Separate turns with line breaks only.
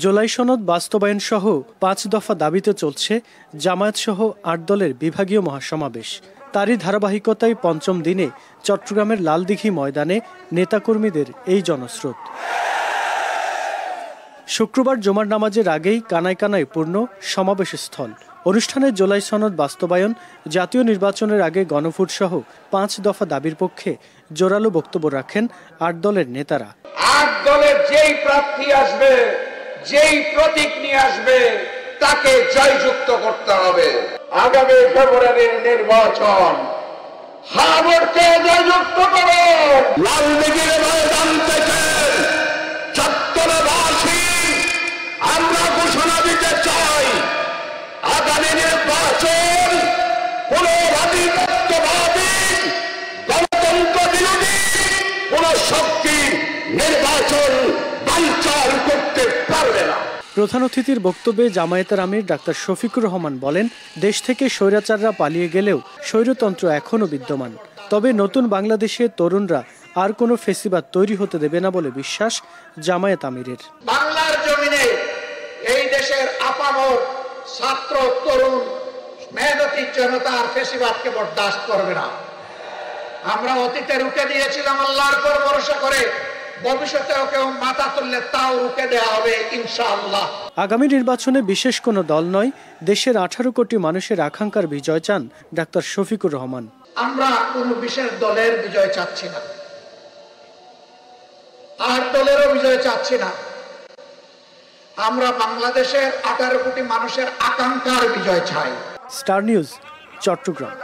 জুলাই সনদ বাস্তবায়ন সহ ৫ দফা দাবিতে চলছে জামায়াত সহ ৮ দলের বিভাগীয় মহাসমাবেশ। তারই ধারাবাহিকতায় পঞ্চম দিনে চট্টগ্রামের লালদিঘি ময়দানে নেতাকর্মীদের এই জনস্রোত। শুক্রবার জুমার নামাজের আগেই কানায় কানায় পূর্ণ সমাবেশ স্থল। অনুষ্ঠানে জুলাই সনদ বাস্তবায়ন, জাতীয় নির্বাচনের আগে গণভোট সহ ৫ দফা দাবির পক্ষে জোরালো বক্তব্য রাখেন ৮ দলের নেতারা।
৮ দলের যেই প্রার্থী আসবে, যেই প্রতীক নিয়ে আসবে, তাকে জয়যুক্ত করতে হবে। আগামী ফেব্রুয়ারির নির্বাচন হাবড়কে জয়যুক্ত করো। লালদিঘির ময়দান থেকে চট্টগ্রামবাসী আমরা ঘোষণা দিতে চাই, আগামী নির্বাচন কোন আধিপত্যবাদী গণতন্ত্র বিরোধী কোন শক্তি নির্বাচন বানচাল করতে পারবে না।
প্রধান অতিথির বক্তব্যে জামায়াতের আমির ডাক্তার শফিকুর রহমান বলেন, দেশ থেকে স্বৈরাচাররা পালিয়ে গেলেও স্বৈরতন্ত্র এখনো বিদ্যমান। তবে নতুন বাংলাদেশে তরুণরা আর কোনো ফেসিবাদ তৈরি হতে দেবে না বলে বিশ্বাস জামায়াত আমিরের।
বাংলার জমিনে এই দেশের আপামর ছাত্র, তরুণ, মেহনতি জনতা আর ফেসিবাদকে বরদাস্ত করবে না। আমরা অতীতে রুখে দিয়েছিলাম আল্লাহর উপর ভরসা করে, ভবিষ্যতেও কেউ মাথা তুললে তাও রুখে দেওয়া হবে ইনশাআল্লাহ।
আগামী নির্বাচনে বিশেষ কোনো দল নয়, দেশের 18 কোটি মানুষের আকাঙ্ক্ষার বিজয় চান ডাক্তার শফিকুর রহমান।
আমরা কোন বিশেষ দলের বিজয় চাচ্ছি না, 8 দলেরও বিজয় চাচ্ছি না। আমরা বাংলাদেশের 18 কোটি মানুষের আকাঙ্ক্ষার বিজয় চাই।
Star news, Chittagong.